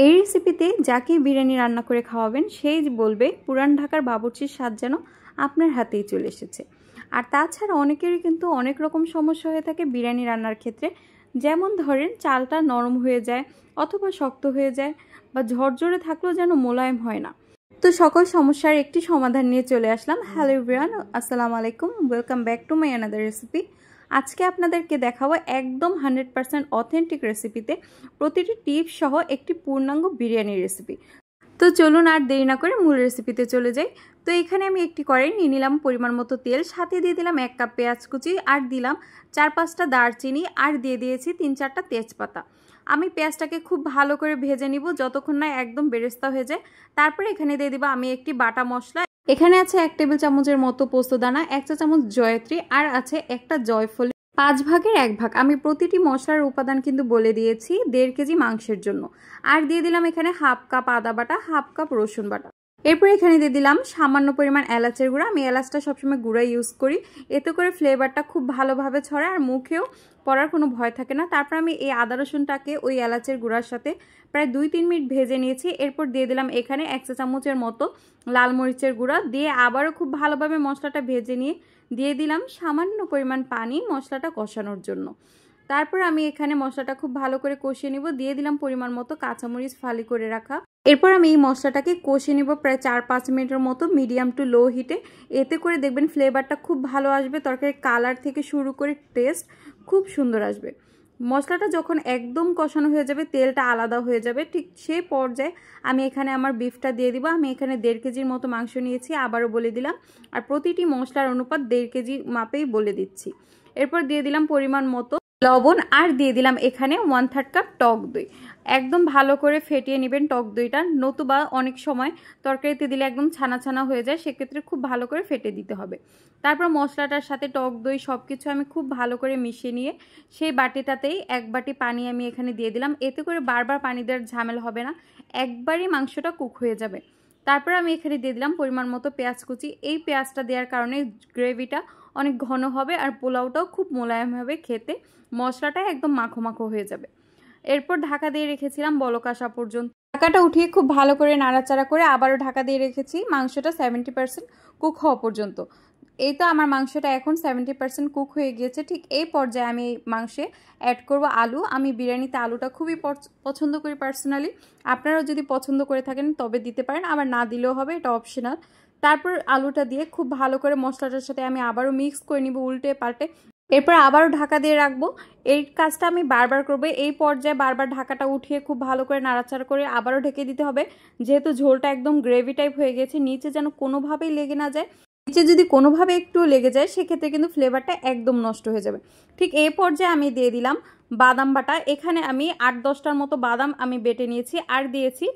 এই রেসিপিতে যাকেই বিরিয়ানি রান্না করে খাওয়াবেন সেই বলবে পুরান ঢাকার বাবুর্চির স্বাদ যেন আপনার হাতেই চলে এসেছে। আর তাছাড়া অনেকেরই কিন্তু অনেক রকম সমস্যা হয়ে থাকে বিরিয়ানি রান্নার ক্ষেত্রে, যেমন ধরেন চালটা নরম হয়ে যায় অথবা শক্ত হয়ে যায় বা ঝরঝরে থাকলেও যেন মোলায়েম হয় না। তো সকল সমস্যার একটি সমাধান নিয়ে চলে আসলাম। হ্যালো এভরিওয়ান, আসসালামু আলাইকুম, welcome back to my another recipe. আজকে আপনাদেরকে দেখাবো একদম 100% অথেন্টিক রেসিপিতে প্রতিটি টিপস সহ একটি পূর্ণাঙ্গ বিরিয়ানির রেসিপি। তো চলুন আর দেরি না করে মূল রেসিপিতে চলে যাই। তো এখানে আমি একটি কড়াই নিয়ে নিলাম পরিমাণ মতো তেল, সাথে দিয়ে দিলাম 1 কাপ পেঁয়াজ কুচি, আর দিলাম 4-5টা দারচিনি, আর দিয়ে দিয়েছি 3-4টা তেজপাতা। আমি পেঁয়াজটাকে খুব ভালো করে ভেজে নিব যতক্ষণ না একদম বেরেস্তা হয়ে যায়। তারপরে এখানে দিয়ে দিব আমি একটি বাটা মশলা। এখানে আছে 1 টেবিল চামচের মতো পোস্তদানা, 1 চা চামচ জয়ত্রী, আর আছে একটা জয়ফল। 5 ভাগের 1 ভাগ আমি প্রতিটি মশলার উপাদান কিন্তু বলে দিয়েছি 1.5 কেজি মাংসের জন্য। আর দিয়ে দিলাম এখানে 1/2 কাপ আদা বাটা, 1/2 কাপ রসুন বাটা। এরপর এখানে দিয়ে দিলাম সামান্য পরিমাণ এলাচের গুঁড়া। আমি এলাচটা সবসময় গুঁড়া ইউজ করি, এতে করে ফ্লেভারটা খুব ভালোভাবে ছড়ায় আর মুখেও পড়ার কোনো ভয় থাকে না। তারপর আমি এই আদা রসুনটাকে ওই এলাচের গুঁড়ার সাথে প্রায় 2-3 মিনিট ভেজে নিয়েছি। এরপর দিয়ে দিলাম এখানে 1 চা চামচের মতো লাল মরিচের গুঁড়া, দিয়ে আবারও খুব ভালোভাবে মশলাটা ভেজে নিয়ে দিয়ে দিলাম সামান্য পরিমাণ পানি মশলাটা কষানোর জন্য। তারপর আমি এখানে মশলাটা খুব ভালো করে কষিয়ে নিব। দিয়ে দিলাম পরিমাণ মতো কাঁচামরিচ ফালি করে রাখা। এরপর আমি এই মশলাটাকে কষিয়ে নিব প্রায় 4-5 মিনিটের মতো মিডিয়াম টু লো হিটে। এতে করে দেখবেন ফ্লেভারটা খুব ভালো আসবে, তরকারির কালার থেকে শুরু করে টেস্ট খুব সুন্দর আসবে। মশলাটা যখন একদম কষানো হয়ে যাবে, তেলটা আলাদা হয়ে যাবে, ঠিক সেই পর্যায়ে আমি এখানে আমার বিফটা দিয়ে দিব। আমি এখানে 1.5 কেজির মতো মাংস নিয়েছি, আবারও বলে দিলাম, আর প্রতিটি মশলার অনুপাত 1.5 কেজি মাপেই বলে দিচ্ছি। এরপর দিয়ে দিলাম পরিমাণ মতো লবণ, আর দিয়ে দিলাম এখানে 1/3 কাপ টক দই। একদম ভালো করে ফেটিয়ে নেবেন টক দইটা, নতুবা অনেক সময় তরকারিতে দিলে একদম ছানা ছানা হয়ে যায়, সেক্ষেত্রে খুব ভালো করে ফেটে দিতে হবে। তারপর মশলাটার সাথে টক দই সব কিছু আমি খুব ভালো করে মিশিয়ে নিয়ে সেই বাটিটাতেই 1 বাটি পানি আমি এখানে দিয়ে দিলাম। এতে করে বারবার পানি দেওয়ার ঝামেলা হবে না, একবারই মাংসটা কুক হয়ে যাবে। তারপর আমি এখানে দিয়ে দিলাম পরিমাণ মতো পেঁয়াজ কুচি। এই পেঁয়াজটা দেওয়ার কারণে গ্রেভিটা অনেক ঘন হবে আর পোলাওটাও খুব মোলায়েম হবে খেতে, মশলাটা একদম মাখো মাখো হয়ে যাবে। এরপর ঢাকা দিয়ে রেখেছিলাম বলক আসা পর্যন্ত। ঢাকাটা উঠিয়ে খুব ভালো করে নাড়াচাড়া করে আবারও ঢাকা দিয়ে রেখেছি মাংসটা 70% কুক হওয়া পর্যন্ত। এই তো আমার মাংসটা এখন 70% কুক হয়ে গিয়েছে। ঠিক এই পর্যায়ে আমি এই মাংসে অ্যাড করব আলু। আমি বিরিয়ানিতে আলুটা খুবই পছন্দ করি পার্সোনালি, আপনারাও যদি পছন্দ করে থাকেন তবে দিতে পারেন, আবার না দিলেও হবে, এটা অপশনাল। তারপর আলুটা দিয়ে খুব ভালো করে মশলাটার সাথে আমি আবারও মিক্স করে নিব উল্টে পাল্টে। এরপর আবারও ঢাকা দিয়ে রাখবো। এই কাজটা আমি বারবার করবো। এই পর্যায়ে বারবার ঢাকাটা উঠিয়ে খুব ভালো করে নাড়াচাড়া করে আবারও ঢেকে দিতে হবে, যেহেতু ঝোলটা একদম গ্রেভি টাইপ হয়ে গেছে, নিচে যেন কোনোভাবেই লেগে না যায়। নিচে যদি কোনোভাবে একটু লেগে যায় সেক্ষেত্রে কিন্তু ফ্লেভারটা একদম নষ্ট হয়ে যাবে। ঠিক এই পর্যায়ে আমি দিয়ে দিলাম বাদাম বাটা। এখানে আমি 8-10টার মতো বাদাম আমি বেটে নিয়েছি, আর দিয়েছি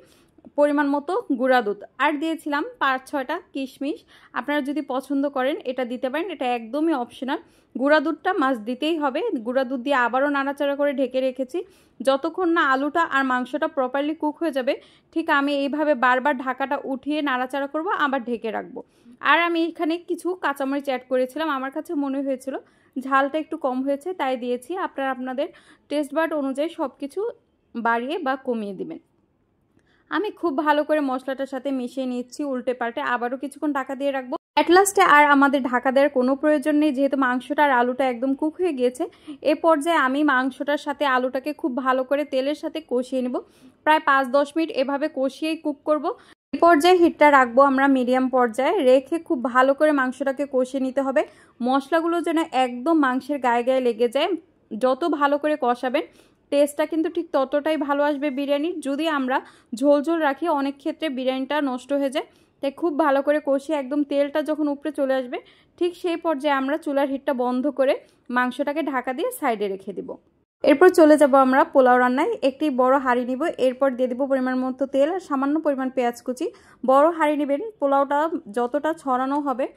পরিমাণ মতো গুঁড়া দুধ, আর দিয়েছিলাম 5-6টা কিশমিশ। আপনারা যদি পছন্দ করেন এটা দিতে পারেন, এটা একদমই অপশনাল। গুঁড়া দুধটা মাস্ট দিতেই হবে। গুঁড়া দুধ দিয়ে আবারও নাড়াচাড়া করে ঢেকে রেখেছি যতক্ষণ না আলুটা আর মাংসটা প্রপারলি কুক হয়ে যাবে। ঠিক আমি এইভাবে বারবার ঢাকাটা উঠিয়ে নাড়াচাড়া করব, আবার ঢেকে রাখবো। আর আমি এখানে কিছু কাঁচামরিচ অ্যাড করেছিলাম, আমার কাছে মনে হয়েছিল ঝালটা একটু কম হয়েছে তাই দিয়েছি। আপনারা আপনাদের টেস্ট বাড অনুযায়ী সব কিছু বাড়িয়ে বা কমিয়ে দিবেন। আমি খুব ভালো করে মশলাটার সাথে মিশিয়ে নিচ্ছি উল্টে পাল্টে, আবারও কিছুক্ষণ ঢাকা দিয়ে রাখবো। অ্যাট লাস্টে আর আমাদের ঢাকা দেওয়ার কোনো প্রয়োজন নেই, যেহেতু মাংসটা আর আলুটা একদম কুক হয়ে গিয়েছে। এ পর্যায়ে আমি মাংসটার সাথে আলুটাকে খুব ভালো করে তেলের সাথে কষিয়ে নেব। প্রায় 5-10 মিনিট এভাবে কষিয়েই কুক করব। এই পর্যায়ে হিটটা রাখবো আমরা মিডিয়াম পর্যায়ে রেখে খুব ভালো করে মাংসটাকে কষিয়ে নিতে হবে। মশলাগুলো যেন একদম মাংসের গায়ে গায়ে লেগে যায়। যত ভালো করে কষাবেন টেস্টটা কিন্তু ঠিক ততটাই ভালো আসবে বিরিয়ানির। যদি আমরা ঝোল ঝোল রাখি অনেক ক্ষেত্রে বিরিয়ানিটা নষ্ট হয়ে যায়, তাই খুব ভালো করে কষিয়ে একদম তেলটা যখন উপরে চলে আসবে ঠিক সেই পর্যায়ে আমরা চুলার হিটটা বন্ধ করে মাংসটাকে ঢাকা দিয়ে সাইডে রেখে দিব। এরপর চলে যাব আমরা পোলাও রান্নায়। একটি বড় হাঁড়ি নিব, এরপর দিয়ে দেবো পরিমাণ মতো তেল আর সামান্য পরিমাণ পেঁয়াজ কুচি। বড় হাঁড়ি নেবেন, পোলাওটা যতটা ছড়ানো হবে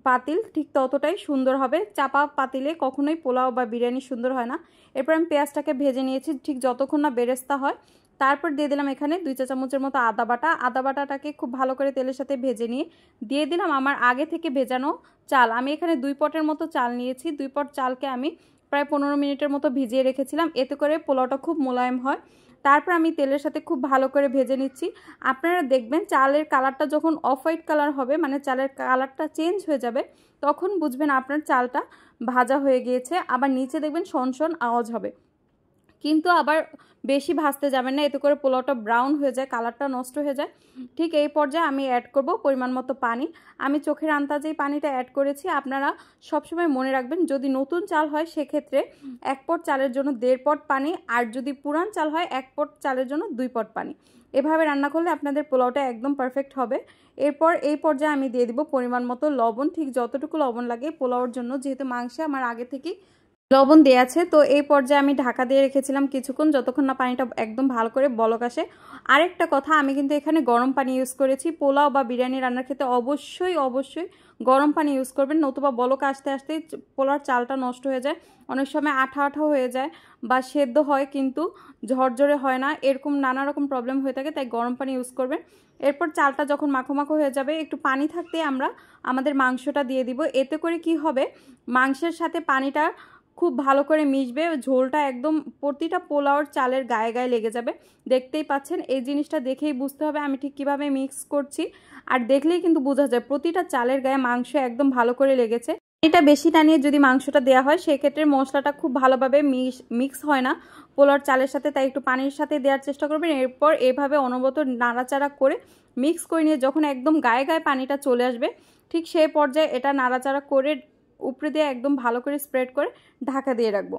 পাতিল ঠিক ততটাই সুন্দর হবে। চাপা পাতিলে কখনোই পোলাও বা বিরিয়ানি সুন্দর হয় না। এরপর আমি পেঁয়াজটাকে ভেজে নিয়েছি ঠিক যতক্ষণ না বেরেস্তা হয়। তারপর দিয়ে দিলাম এখানে 2 চা চামচের মতো আদা বাটা। আদা বাটাটাকে খুব ভালো করে তেলের সাথে ভেজে নিয়ে দিয়ে দিলাম আমার আগে থেকে ভেজানো চাল। আমি এখানে 2 পটের মতো চাল নিয়েছি। 2 পট চালকে আমি প্রায় 15 মিনিটের মতো ভিজিয়ে রেখেছিলাম, এতে করে পোলাওটা খুব মোলায়েম হয়। তারপর আমি তেলের সাথে খুব ভালো করে ভেজে নিচ্ছি। আপনারা দেখবেন চালের কালারটা যখন অফ হোয়াইট কালার হবে, মানে চালের কালারটা চেঞ্জ হয়ে যাবে, তখন বুঝবেন আপনার চালটা ভাজা হয়ে গিয়েছে। আবার নিচে দেখবেন শন আওয়াজ হবে, কিন্তু আবার বেশি ভাজতে যাবেন না, এতে করে পোলাওটা ব্রাউন হয়ে যায়, কালারটা নষ্ট হয়ে যায়। ঠিক এই পর্যায়ে আমি অ্যাড করব পরিমাণ মতো পানি। আমি চোখের আন্দাজেই পানিটা অ্যাড করেছি। আপনারা সবসময় মনে রাখবেন, যদি নতুন চাল হয় সেক্ষেত্রে 1 পট চালের জন্য 1.5 পট পানি, আর যদি পুরান চাল হয় 1 পট চালের জন্য 2 পট পানি। এভাবে রান্না করলে আপনাদের পোলাওটা একদম পারফেক্ট হবে। এরপর এই পর্যায়ে আমি দিয়ে দিব পরিমাণ মতো লবণ, ঠিক যতটুকু লবণ লাগে পোলাওর জন্য, যেহেতু মাংসে আমার আগে থেকেই লবণ দেওয়া আছে। তো এই পর্যায়ে আমি ঢাকা দিয়ে রেখেছিলাম কিছুক্ষণ, যতক্ষণ না পানিটা একদম ভালো করে বলক আসে। আরেকটা কথা, আমি কিন্তু এখানে গরম পানি ইউজ করেছি। পোলাও বা বিরিয়ানি রান্নার ক্ষেত্রে অবশ্যই গরম পানি ইউজ করবেন, নতুবা বলক আসতে আসতেই পোলার চালটা নষ্ট হয়ে যায়। অনেক সময় আঠা হয়ে যায় বা সেদ্ধ হয় কিন্তু ঝরঝরে হয় না, এরকম নানা রকম প্রবলেম হয়ে থাকে, তাই গরম পানি ইউজ করবেন। এরপর চালটা যখন মাখো মাখো হয়ে যাবে, একটু পানি থাকতে আমরা আমাদের মাংসটা দিয়ে দিব। এতে করে কি হবে, মাংসের সাথে পানিটা খুব ভালো করে মিশবে, ঝোলটা একদম প্রতিটা পোলাওর চালের গায়ে গায়ে লেগে যাবে। দেখতেই পাচ্ছেন, এই জিনিসটা দেখেই বুঝতে হবে আমি ঠিক কিভাবে মিক্স করছি, আর দেখলেই কিন্তু বোঝা যায় প্রতিটা চালের গায়ে মাংস একদম ভালো করে লেগেছে। এটা বেশি টানিয়ে যদি মাংসটা দেওয়া হয় সেক্ষেত্রে মশলাটা খুব ভালোভাবে মিক্স হয় না পোলাওর চালের সাথে, তাই একটু পানির সাথে দেওয়ার চেষ্টা করবেন। এরপর এভাবে অনবরত নাড়াচাড়া করে মিক্স করে নিয়ে যখন একদম গায়ে গায়ে পানিটা চলে আসবে, ঠিক সেই পর্যায়ে এটা নাড়াচাড়া করে উপরে দিয়ে একদম ভালো করে স্প্রেড করে ঢাকা দিয়ে রাখবো।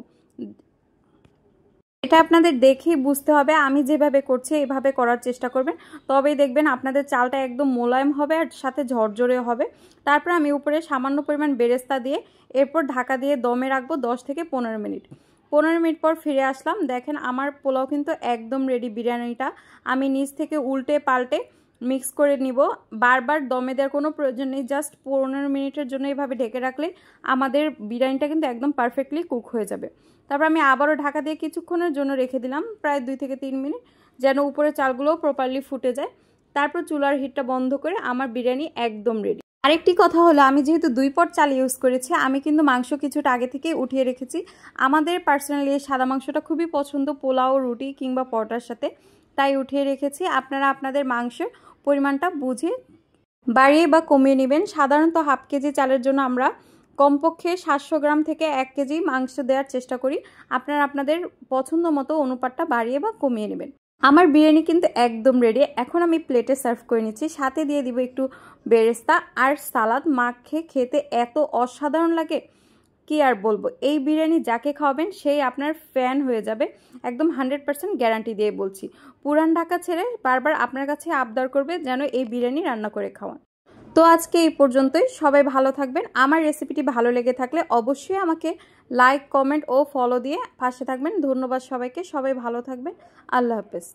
এটা আপনাদের দেখেই বুঝতে হবে, আমি যেভাবে করছি এভাবে করার চেষ্টা করবেন, তবেই দেখবেন আপনাদের চালটা একদম মোলায়েম হবে আর সাথে ঝরঝরে হবে। তারপর আমি উপরে সামান্য পরিমাণ বেরেস্তা দিয়ে এরপর ঢাকা দিয়ে দমে রাখবো 10 থেকে 15 মিনিট। 15 মিনিট পর ফিরে আসলাম। দেখেন আমার পোলাও কিন্তু একদম রেডি। বিরিয়ানিটা আমি নিচ থেকে উল্টে পাল্টে মিক্স করে নিব। বারবার দমে দেওয়ার কোনো প্রয়োজন নেই, জাস্ট 15 মিনিটের জন্য এভাবে ঢেকে রাখলে আমাদের বিরিয়ানিটা কিন্তু একদম পারফেক্টলি কুক হয়ে যাবে। তারপর আমি আবারও ঢাকা দিয়ে কিছুক্ষণের জন্য রেখে দিলাম, প্রায় 2 থেকে 3 মিনিট, যেন উপরে চালগুলোও প্রপারলি ফুটে যায়। তারপর চুলার হিটটা বন্ধ করে আমার বিরিয়ানি একদম রেডি। আরেকটি কথা হলো, আমি যেহেতু 2 পট চাল ইউজ করেছি, আমি কিন্তু মাংস কিছুটা আগে থেকে উঠিয়ে রেখেছি। আমাদের পার্সোনালি সাদা মাংসটা খুবই পছন্দ পোলাও, রুটি কিংবা পরোটার সাথে, তাই উঠিয়ে রেখেছি। আপনারা আপনাদের মাংসের পরিমাণটা বুঝে বাড়িয়ে বা কমিয়ে নেবেন। সাধারণত হাফ কেজি চালের জন্য আমরা কমপক্ষে 700 গ্রাম থেকে 1 কেজি মাংস দেওয়ার চেষ্টা করি। আপনারা আপনাদের পছন্দ মতো অনুপাতটা বাড়িয়ে বা কমিয়ে নেবেন। আমার বিরিয়ানি কিন্তু একদম রেডি। এখন আমি প্লেটে সার্ভ করে নিচ্ছি, সাথে দিয়ে দিব একটু বেরেস্তা আর সালাদ। মাখে খেতে এত অসাধারণ লাগে, কি আর বলবো। এই বিরিয়ানি যাকে খাওয়াবেন সেই আপনার ফ্যান হয়ে যাবে, একদম 100% গ্যারান্টি দিয়ে বলছি। পুরান ঢাকা ছেড়ে বারবার আপনার কাছে আবদার করবে যেন এই বিরিয়ানি রান্না করে খাওয়ান। তো আজকে এই পর্যন্তই, সবাই ভালো থাকবেন। আমার রেসিপিটি ভালো লেগে থাকলে অবশ্যই আমাকে লাইক, কমেন্ট ও ফলো দিয়ে পাশে থাকবেন। ধন্যবাদ সবাইকে, সবাই ভালো থাকবেন। আল্লাহ হাফেজ।